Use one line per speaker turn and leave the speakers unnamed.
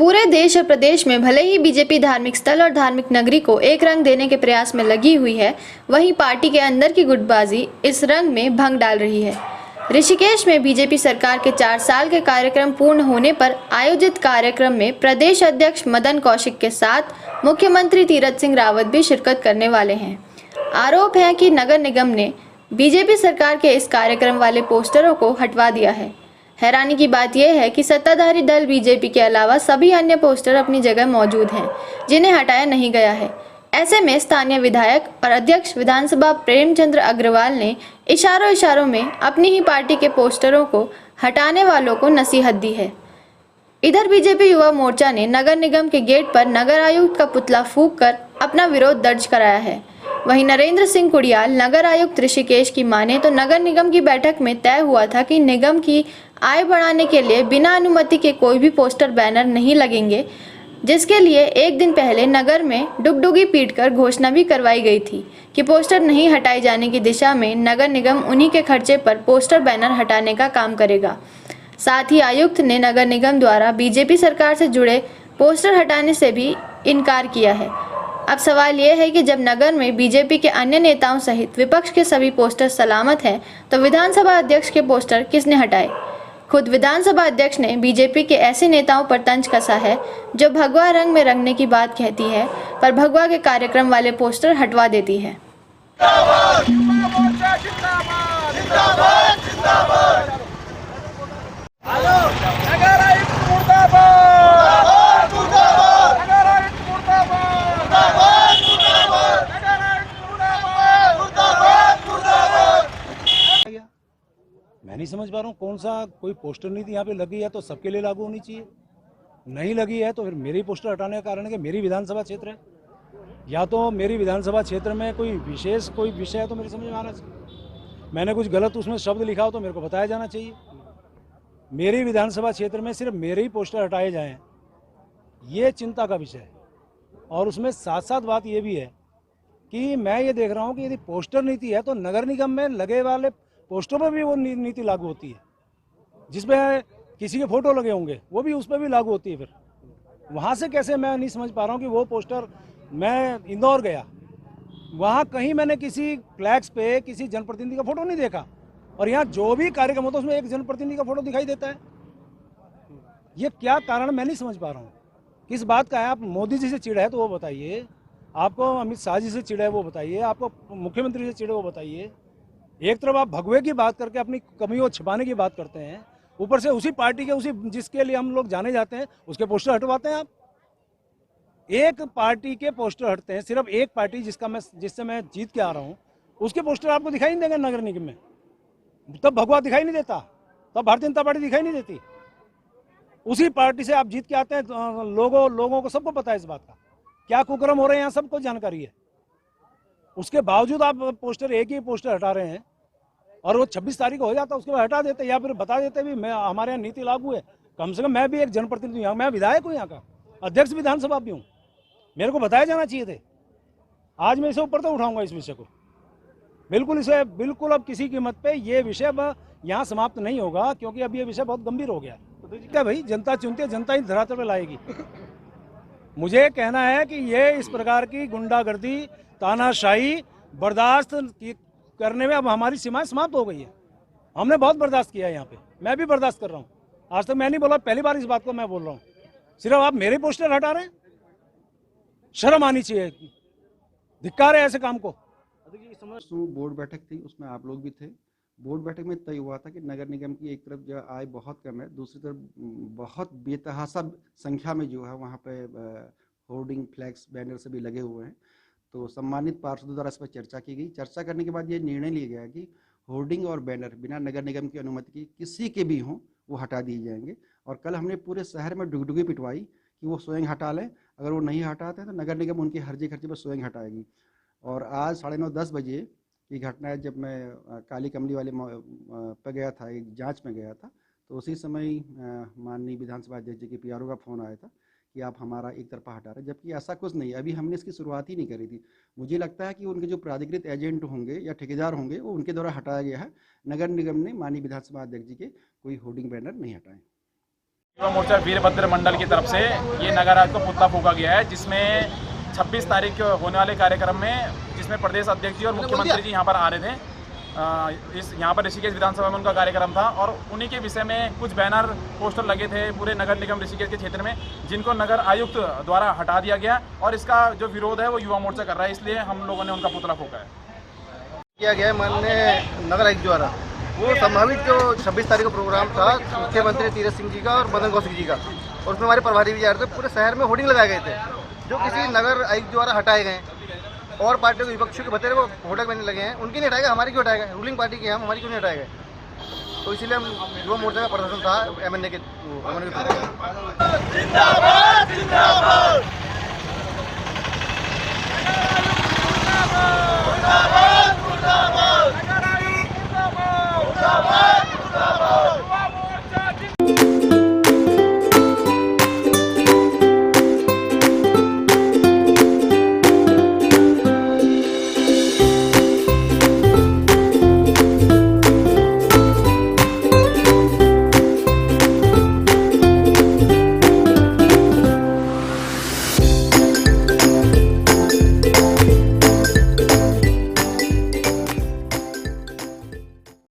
पूरे देश और प्रदेश में भले ही बीजेपी धार्मिक स्थल और धार्मिक नगरी को एक रंग देने के प्रयास में लगी हुई है, वहीं पार्टी के अंदर की गुटबाजी इस रंग में भंग डाल रही है। ऋषिकेश में बीजेपी सरकार के 4 साल के कार्यक्रम पूर्ण होने पर आयोजित कार्यक्रम में प्रदेश अध्यक्ष मदन कौशिक के साथ मुख्यमंत्री तीरथ सिंह रावत भी शिरकत करने वाले हैं। आरोप है कि नगर निगम ने बीजेपी सरकार के इस कार्यक्रम वाले पोस्टरों को हटवा दिया है। हैरानी की बात यह है कि सत्ताधारी दल बीजेपी के अलावा सभी अन्य पोस्टर अपनी जगह मौजूद हैं, जिन्हें हटाया नहीं गया है। ऐसे में स्थानीय विधायक और अध्यक्ष विधानसभा प्रेमचंद्र अग्रवाल ने इशारों में अपनी ही पार्टी के पोस्टरों को हटाने वालों को नसीहत दी है। इधर बीजेपी युवा मोर्चा ने नगर निगम के गेट पर नगर आयुक्त का पुतला फूंक कर अपना विरोध दर्ज कराया है। वहीं नरेंद्र सिंह कुड़ियाल नगर आयुक्त ऋषिकेश की माने तो नगर निगम की बैठक में तय हुआ था कि निगम की आय बढ़ाने के लिए बिना अनुमति के कोई भी पोस्टर बैनर नहीं लगेंगे, जिसके लिए एक दिन पहले नगर में डुगडुगी पीटकर घोषणा भी करवाई गई थी कि पोस्टर नहीं हटाए जाने की दिशा में नगर निगम उन्हीं के खर्चे पर पोस्टर बैनर हटाने का काम करेगा। साथ ही आयुक्त ने नगर निगम द्वारा बीजेपी सरकार से जुड़े पोस्टर हटाने से भी इनकार किया है। अब सवाल यह है कि जब नगर में बीजेपी के अन्य नेताओं सहित विपक्ष के सभी पोस्टर सलामत हैं, तो विधानसभा अध्यक्ष के पोस्टर किसने हटाए? खुद विधानसभा अध्यक्ष ने बीजेपी के ऐसे नेताओं पर तंज कसा है जो भगवा रंग में रंगने की बात कहती है, पर भगवा के कार्यक्रम वाले पोस्टर हटवा देती है।
मैं नहीं समझ पा रहा हूँ कौन सा कोई पोस्टर नीति यहाँ पे लगी है तो सबके लिए लागू होनी चाहिए, नहीं लगी है तो फिर मेरी पोस्टर हटाने का कारण है कि मेरी विधानसभा क्षेत्र है, या तो मेरी विधानसभा क्षेत्र में कोई विशेष कोई विषय है तो मेरे समझ में आना चाहिए। मैंने कुछ गलत उसमें शब्द लिखा हो तो मेरे को बताया जाना चाहिए। मेरी विधानसभा क्षेत्र में सिर्फ मेरे ही पोस्टर हटाए जाएँ, ये चिंता का विषय है। और उसमें साथ साथ बात ये भी है कि मैं ये देख रहा हूँ कि यदि पोस्टर नीति है तो नगर निगम में लगे वाले पोस्टरों पर भी वो नीति लागू होती है, जिसमें किसी के फोटो लगे होंगे वो भी उस पर भी लागू होती है। फिर वहाँ से कैसे, मैं नहीं समझ पा रहा हूँ कि वो पोस्टर, मैं इंदौर गया, वहाँ कहीं मैंने किसी फ्लैक्स पे किसी जनप्रतिनिधि का फोटो नहीं देखा, और यहाँ जो भी कार्यक्रम होता है उसमें एक जनप्रतिनिधि का फोटो दिखाई देता है। ये क्या कारण, मैं नहीं समझ पा रहा हूँ किस बात का है। आप मोदी जी से चिढ़ है तो वो बताइए, आपको अमित शाह जी से चिढ़ है वो बताइए, आपको मुख्यमंत्री से चिढ़ है वो बताइए। एक तरफ आप भगवे की बात करके अपनी कमियों छिपाने की बात करते हैं, ऊपर से उसी पार्टी के उसी जिसके लिए हम लोग जाने जाते हैं उसके पोस्टर हटवाते हैं। आप एक पार्टी के पोस्टर हटते हैं, सिर्फ एक पार्टी जिससे मैं जीत के आ रहा हूं, उसके पोस्टर आपको दिखाई नहीं देंगे नगर निगम में। तब भगवा दिखाई नहीं देता, तब भारतीय जनता पार्टी दिखाई नहीं देती। उसी पार्टी से आप जीत के आते हैं, लोगों को सबको पता है इस बात का, क्या कुकर्म हो रहे हैं यहाँ सबको जानकारी है। उसके बावजूद आप पोस्टर, एक ही पोस्टर हटा रहे हैं, और वो 26 तारीख को हो जाता, उसके बाद हटा देते या फिर बता देते भी मैं हमारे यहाँ नीति लागू है। कम से कम मैं भी एक जनप्रतिनिधि हूँ, मैं विधायक हूँ, यहाँ का अध्यक्ष विधानसभा भी हूँ, मेरे को बताया जाना चाहिए थे। आज मैं इसे ऊपर तो उठाऊंगा इस विषय को, बिल्कुल अब किसी कीमत पे ये विषय अब यहाँ समाप्त नहीं होगा, क्योंकि अब ये विषय बहुत गंभीर हो गया। तो क्या भाई, जनता चुनती है, जनता ही धरातल पे लाएगी। मुझे कहना है कि ये इस प्रकार की गुंडागर्दी, तानाशाही बर्दाश्त करने में अब हमारी सीमाएं समाप्त हो गई है। हमने बहुत बर्दाश्त किया है यहाँ पे, मैं भी बर्दाश्त कर रहा हूँ। आज तक मैं नहीं बोला, पहली बार इस बात को मैं बोल रहा हूँ। सिर्फ आप मेरे पोस्टर हटा रहे हैं, शर्म आनी चाहिए, धिक्कार है ऐसे काम को।
बोर्ड बैठक थी, उसमें आप लोग भी थे। बोर्ड बैठक में तय हुआ था कि नगर निगम की एक तरफ जो आय बहुत कम है, दूसरी तरफ बहुत बेतहासा संख्या में जो है वहाँ पे होर्डिंग, फ्लैक्स, बैनर से भी लगे हुए हैं। तो सम्मानित पार्षदों द्वारा इस पर चर्चा की गई। चर्चा करने के बाद ये निर्णय लिया गया कि होर्डिंग और बैनर बिना नगर निगम की अनुमति की किसी के भी हों वो हटा दिए जाएंगे। और कल हमने पूरे शहर में डुगडुगी पिटवाई कि वो स्वयं हटा लें, अगर वो नहीं हटाते हैं तो नगर निगम उनकी हर्जी खर्ची पर स्वयं हटाएगी। और आज 9:30-10 बजे की घटना है, जब मैं काली कमली वाले पर गया था, एक जांच में गया था, तो उसी समय माननीय विधानसभा अध्यक्ष जी के पीआरओ का फ़ोन आया था कि आप हमारा एक तरफा हटा रहे, जबकि ऐसा कुछ नहीं है। अभी हमने इसकी शुरुआत ही नहीं करी थी। मुझे लगता है कि उनके जो प्राधिकृत एजेंट होंगे या ठेकेदार होंगे वो उनके द्वारा हटाया गया है। नगर निगम ने माननीय विधानसभा अध्यक्ष जी के कोई होर्डिंग बैनर नहीं हटाए।
युवा मोर्चा वीरभद्र मंडल की तरफ से ये नगर आज को पुतला फूंका गया है, जिसमें 26 तारीख को होने वाले कार्यक्रम में जिसमें प्रदेश अध्यक्ष जी और मुख्यमंत्री जी यहाँ पर आ रहे थे। यहाँ पर ऋषिकेश विधानसभा में उनका कार्यक्रम था और उन्हीं के विषय में कुछ बैनर पोस्टर लगे थे पूरे नगर निगम ऋषिकेश के क्षेत्र में, जिनको नगर आयुक्त द्वारा हटा दिया गया और इसका जो विरोध है वो युवा मोर्चा कर रहा है, इसलिए हम लोगों ने उनका पुतला फूंका है।
किया गया है माननीय नगर आयुक्त द्वारा। वो संभावित जो 26 तारीख का प्रोग्राम था मुख्यमंत्री तीरथ सिंह जी का और मदन कौशिक जी का, और उसमें हमारे प्रभारी भी जा रहे थे। पूरे शहर में होर्डिंग लगाए गए थे जो किसी नगर आयुक्त द्वारा हटाए गए, और पार्टियों के विपक्षियों के बतेरे वो होटल में लगे हैं। उनकी नहीं हटाएगा, हमारी क्यों हटाएगा? रूलिंग पार्टी के हम, हमारी क्यों नहीं हटाएगा? तो इसीलिए हम युवा मोर्चा का प्रदर्शन था एमएनए के
जिंदाबाद जिंदाबाद।